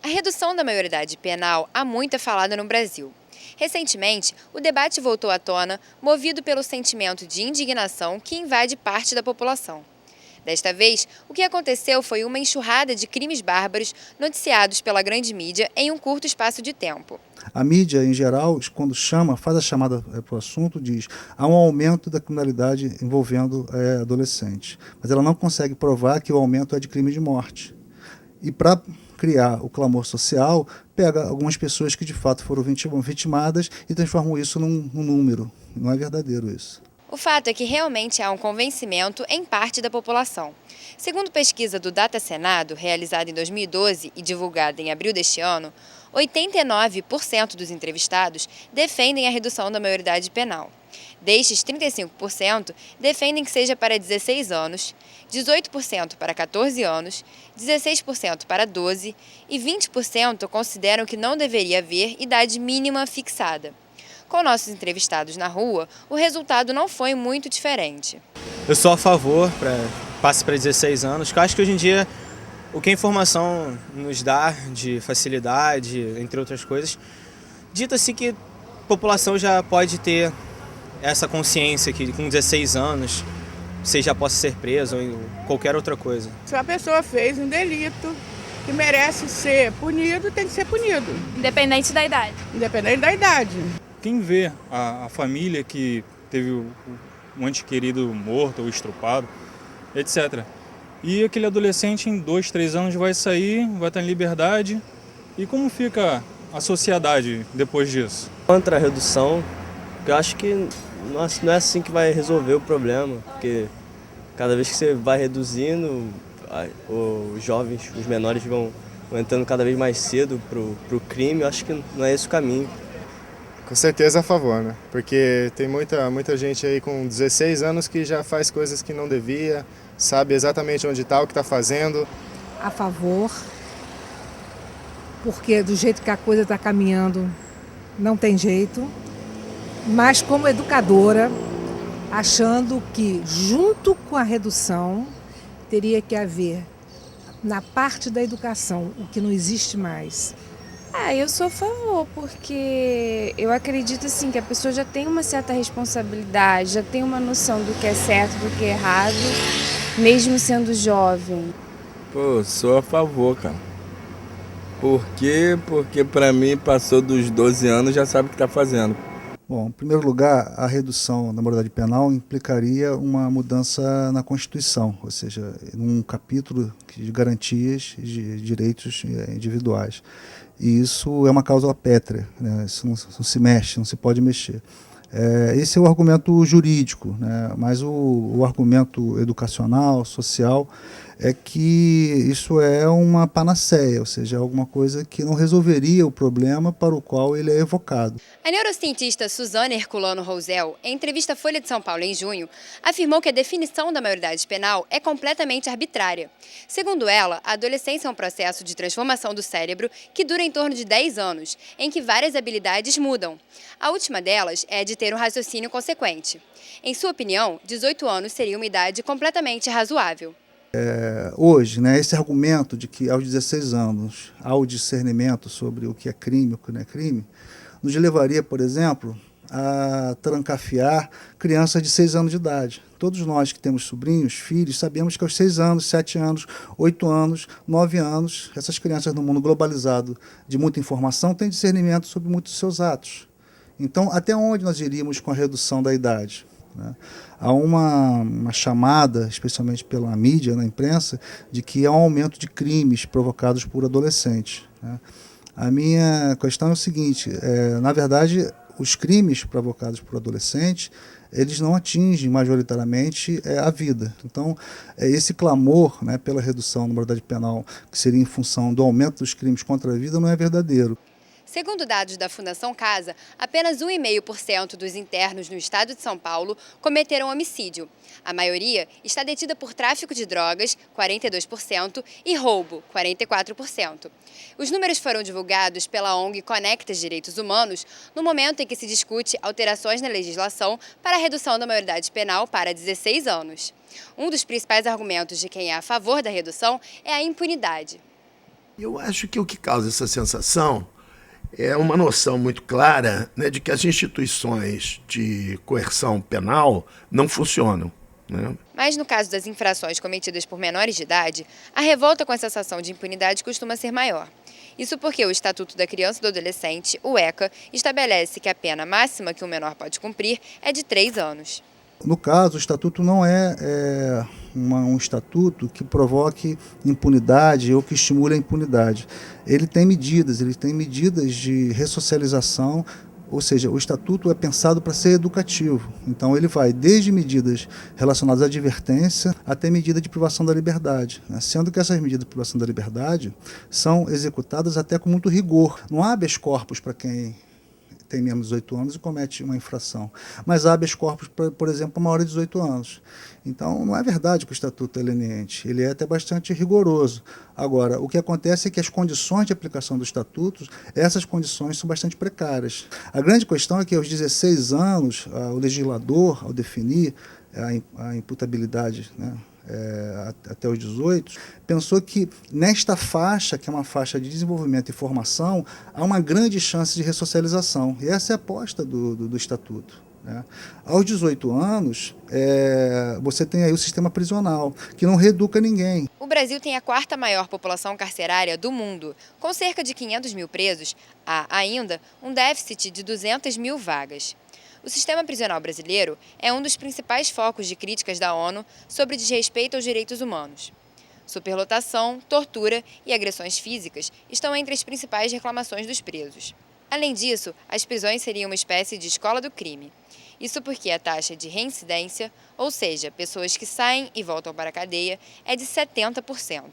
A redução da maioridade penal há muito é falada no Brasil. Recentemente, o debate voltou à tona, movido pelo sentimento de indignação que invade parte da população. Desta vez, o que aconteceu foi uma enxurrada de crimes bárbaros noticiados pela grande mídia em um curto espaço de tempo. A mídia, em geral, quando faz a chamada para o assunto, diz há um aumento da criminalidade envolvendo adolescentes. Mas ela não consegue provar que o aumento é de crime de morte. E para criar o clamor social, pega algumas pessoas que de fato foram vitimadas e transformam isso num número. Não é verdadeiro isso. O fato é que realmente há um convencimento em parte da população. Segundo pesquisa do Data Senado, realizada em 2012 e divulgada em abril deste ano, 89% dos entrevistados defendem a redução da maioridade penal. Destes, 35% defendem que seja para 16 anos, 18% para 14 anos, 16% para 12 e 20% consideram que não deveria haver idade mínima fixada. Com nossos entrevistados na rua, o resultado não foi muito diferente. Eu sou a favor passe para 16 anos, porque eu acho que hoje em dia o que a informação nos dá de facilidade, entre outras coisas, dita-se que a população já pode ter essa consciência que com 16 anos você já possa ser preso ou qualquer outra coisa. Se a pessoa fez um delito que merece ser punido, tem que ser punido. Independente da idade. Independente da idade. Quem vê a família que teve um ente querido morto ou estrupado, etc. E aquele adolescente em 2, 3 anos vai sair, vai estar em liberdade. E como fica a sociedade depois disso? Contra a redução, eu acho que não é assim que vai resolver o problema, porque cada vez que você vai reduzindo, os jovens, os menores vão entrando cada vez mais cedo pro crime. Eu acho que não é esse o caminho. Com certeza a favor, né? Porque tem muita gente aí com 16 anos que já faz coisas que não devia, sabe exatamente onde está, o que está fazendo. A favor, porque do jeito que a coisa está caminhando, não tem jeito. Mas como educadora, achando que junto com a redução, teria que haver, na parte da educação, o que não existe mais. Eu sou a favor, porque eu acredito assim, que a pessoa já tem uma certa responsabilidade, já tem uma noção do que é certo, do que é errado, mesmo sendo jovem. Pô, sou a favor, cara. Por quê? Porque pra mim passou dos 12 anos, já sabe o que tá fazendo. Bom, em primeiro lugar, a redução da maioridade penal implicaria uma mudança na Constituição, ou seja, num capítulo de garantias de direitos individuais. E isso é uma cláusula pétrea, né? Isso não se mexe, não se pode mexer. Esse é o argumento jurídico, né? Mas o argumento educacional, social, é que isso é uma panaceia, ou seja, é alguma coisa que não resolveria o problema para o qual ele é evocado. A neurocientista Suzana Herculano Rosel, em entrevista à Folha de São Paulo em junho, afirmou que a definição da maioridade penal é completamente arbitrária. Segundo ela, a adolescência é um processo de transformação do cérebro que dura em torno de 10 anos, em que várias habilidades mudam. A última delas é a de ter um raciocínio consequente. Em sua opinião, 18 anos seria uma idade completamente razoável. Hoje, né, esse argumento de que aos 16 anos há o discernimento sobre o que é crime e o que não é crime, nos levaria, por exemplo, a trancafiar crianças de 6 anos de idade. Todos nós que temos sobrinhos, filhos, sabemos que aos 6 anos, 7 anos, 8 anos, 9 anos, essas crianças no mundo globalizado de muita informação têm discernimento sobre muitos dos seus atos. Então, até onde nós iríamos com a redução da idade? Né? Há uma chamada, especialmente pela mídia, na imprensa, de que há um aumento de crimes provocados por adolescentes. Né? A minha questão é o seguinte, na verdade, os crimes provocados por adolescentes, eles não atingem majoritariamente a vida. Então, esse clamor, né, pela redução da maioridade penal, que seria em função do aumento dos crimes contra a vida, não é verdadeiro. Segundo dados da Fundação Casa, apenas 1,5% dos internos no estado de São Paulo cometeram homicídio. A maioria está detida por tráfico de drogas, 42%, e roubo, 44%. Os números foram divulgados pela ONG Conecta Direitos Humanos no momento em que se discute alterações na legislação para a redução da maioridade penal para 16 anos. Um dos principais argumentos de quem é a favor da redução é a impunidade. Eu acho que o que causa essa sensação é uma noção muito clara, né, de que as instituições de coerção penal não funcionam, né? Mas no caso das infrações cometidas por menores de idade, a revolta com a sensação de impunidade costuma ser maior. Isso porque o Estatuto da Criança e do Adolescente, o ECA, estabelece que a pena máxima que um menor pode cumprir é de 3 anos. No caso, o estatuto não é um estatuto que provoque impunidade ou que estimule a impunidade. Ele tem medidas de ressocialização, ou seja, o estatuto é pensado para ser educativo. Então ele vai desde medidas relacionadas à advertência até medida de privação da liberdade, né? Sendo que essas medidas de privação da liberdade são executadas até com muito rigor. Não há habeas corpus para quem tem menos de 18 anos e comete uma infração. Mas há habeas corpus, por exemplo, para maior de 18 anos. Então, não é verdade que o Estatuto é leniente, ele é até bastante rigoroso. Agora, o que acontece é que as condições de aplicação do Estatuto, essas condições são bastante precárias. A grande questão é que aos 16 anos, o legislador, ao definir a imputabilidade, né, até os 18, pensou que nesta faixa, que é uma faixa de desenvolvimento e formação, há uma grande chance de ressocialização. E essa é a aposta do Estatuto, né? Aos 18 anos, você tem aí o sistema prisional, que não reeduca ninguém. O Brasil tem a 4ª maior população carcerária do mundo. Com cerca de 500 mil presos, há ainda um déficit de 200 mil vagas. O sistema prisional brasileiro é um dos principais focos de críticas da ONU sobre desrespeito aos direitos humanos. Superlotação, tortura e agressões físicas estão entre as principais reclamações dos presos. Além disso, as prisões seriam uma espécie de escola do crime. Isso porque a taxa de reincidência, ou seja, pessoas que saem e voltam para a cadeia, é de 70%.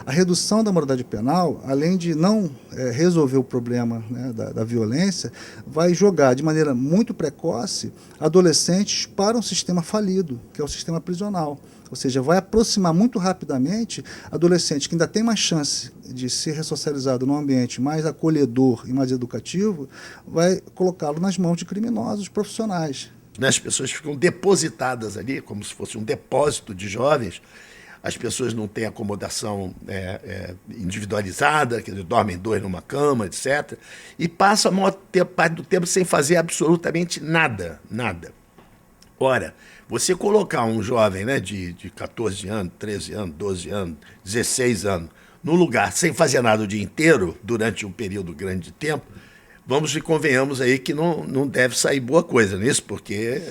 A redução da moralidade penal, além de não resolver o problema, né, da violência, vai jogar de maneira muito precoce adolescentes para um sistema falido, que é o sistema prisional. Ou seja, vai aproximar muito rapidamente adolescentes que ainda têm mais chance de ser ressocializado num ambiente mais acolhedor e mais educativo, vai colocá-lo nas mãos de criminosos profissionais. As pessoas ficam depositadas ali, como se fosse um depósito de jovens. As pessoas não têm acomodação individualizada, quer dizer, dormem 2 numa cama, etc. E passam a maior parte do tempo sem fazer absolutamente nada, nada. Ora, você colocar um jovem, né, de 14 anos, 13 anos, 12 anos, 16 anos, num lugar sem fazer nada o dia inteiro, durante um período grande de tempo, vamos e convenhamos aí que não deve sair boa coisa nisso, porque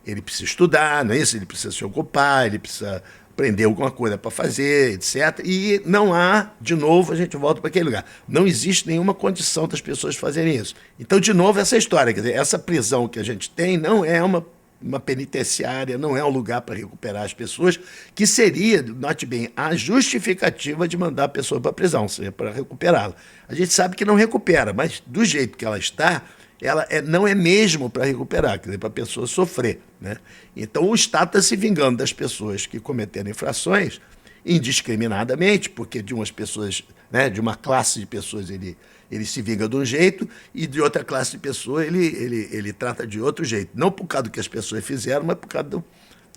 ele precisa estudar, não é isso? Ele precisa se ocupar, ele precisa aprender alguma coisa para fazer, etc. E não há, de novo, a gente volta para aquele lugar. Não existe nenhuma condição das pessoas fazerem isso. Então, de novo, essa história, quer dizer, essa prisão que a gente tem não é uma penitenciária, não é um lugar para recuperar as pessoas, que seria, note bem, a justificativa de mandar a pessoa para a prisão, ou seja, para recuperá-la. A gente sabe que não recupera, mas do jeito que ela está, ela não é mesmo para recuperar, quer dizer, para a pessoa sofrer, né? Então o Estado está se vingando das pessoas que cometeram infrações indiscriminadamente, porque de umas pessoas, né, de uma classe de pessoas ele se vinga de um jeito e de outra classe de pessoas ele trata de outro jeito. Não por causa do que as pessoas fizeram, mas por causa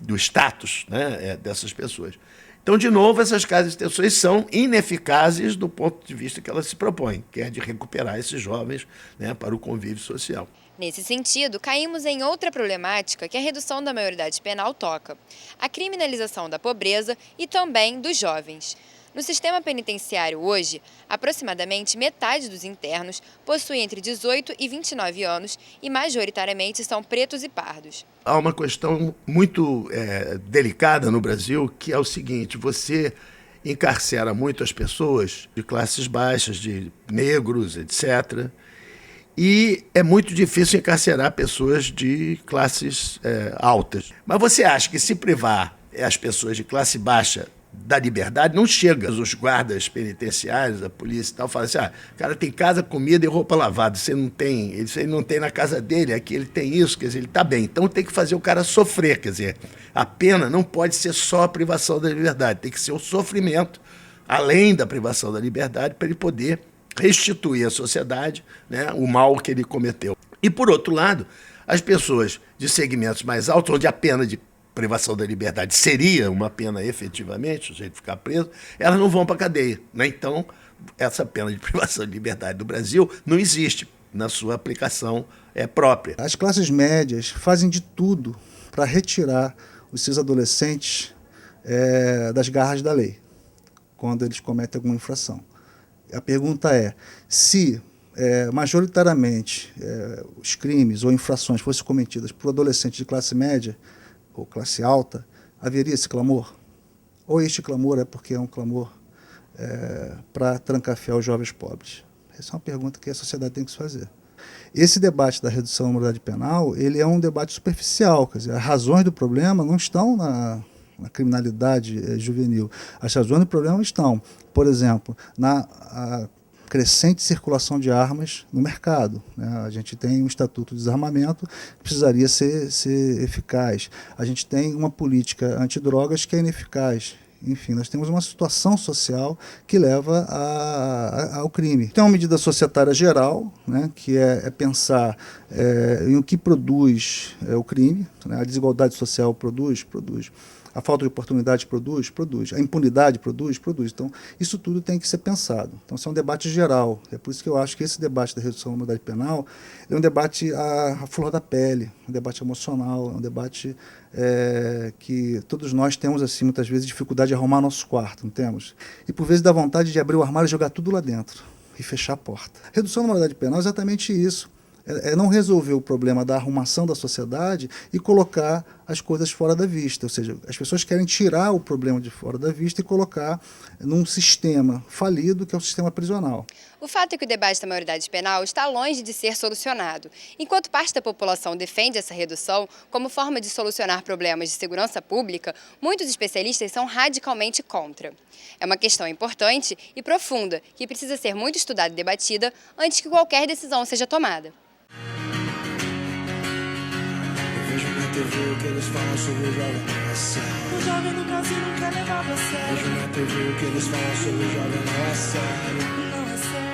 do status, né, dessas pessoas. Então, de novo, essas casas de detenções são ineficazes do ponto de vista que elas se propõem, que é de recuperar esses jovens, né, para o convívio social. Nesse sentido, caímos em outra problemática que a redução da maioridade penal toca: a criminalização da pobreza e também dos jovens. No sistema penitenciário hoje, aproximadamente metade dos internos possui entre 18 e 29 anos e majoritariamente são pretos e pardos. Há uma questão muito delicada no Brasil, que é o seguinte: você encarcera muito as pessoas de classes baixas, de negros, etc., e é muito difícil encarcerar pessoas de classes altas. Mas você acha que se privar as pessoas de classe baixa da liberdade, não chega. Os guardas penitenciários, a polícia e tal, falam assim: o cara tem casa, comida e roupa lavada, você não tem, ele não tem na casa dele, aqui ele tem isso, quer dizer, ele está bem. Então tem que fazer o cara sofrer, quer dizer, a pena não pode ser só a privação da liberdade, tem que ser o sofrimento, além da privação da liberdade, para ele poder restituir à sociedade, né, o mal que ele cometeu. E, por outro lado, as pessoas de segmentos mais altos, onde a pena de privação da liberdade seria uma pena efetivamente, o sujeito ficar preso, elas não vão para a cadeia, né? Então, essa pena de privação de liberdade do Brasil não existe na sua aplicação própria. As classes médias fazem de tudo para retirar os seus adolescentes das garras da lei, quando eles cometem alguma infração. A pergunta é, se majoritariamente os crimes ou infrações fossem cometidas por adolescentes de classe média ou classe alta, haveria esse clamor? Ou este clamor é porque é um clamor para trancafiar os jovens pobres? Essa é uma pergunta que a sociedade tem que se fazer. Esse debate da redução da moralidade penal, ele é um debate superficial, quer dizer, as razões do problema não estão na criminalidade juvenil. As razões do problema estão, por exemplo, na crescente circulação de armas no mercado, né? A gente tem um estatuto de desarmamento que precisaria ser eficaz. A gente tem uma política antidrogas que é ineficaz. Enfim, nós temos uma situação social que leva ao crime. Tem uma medida societária geral, né, que é pensar em o que produz o crime, né? A desigualdade social produz. A falta de oportunidade produz. A impunidade produz. Então, isso tudo tem que ser pensado. Então, isso é um debate geral. É por isso que eu acho que esse debate da redução da moralidade penal é um debate à flor da pele, um debate emocional, um debate que todos nós temos, assim, muitas vezes, dificuldade de arrumar nosso quarto, não temos? E, por vezes, dá vontade de abrir o armário e jogar tudo lá dentro e fechar a porta. Redução da moralidade penal é exatamente isso. É não resolver o problema da arrumação da sociedade e colocar as coisas fora da vista. Ou seja, as pessoas querem tirar o problema de fora da vista e colocar num sistema falido, que é o sistema prisional. O fato é que o debate da maioridade penal está longe de ser solucionado. Enquanto parte da população defende essa redução como forma de solucionar problemas de segurança pública, muitos especialistas são radicalmente contra. É uma questão importante e profunda, que precisa ser muito estudada e debatida antes que qualquer decisão seja tomada. Vejo na TV o que eles falam sobre o jovem não é sério. O jovem no Brasil não quer levar a sério. Vejo na TV o que eles falam sobre o jovem não é sério. Não é sério.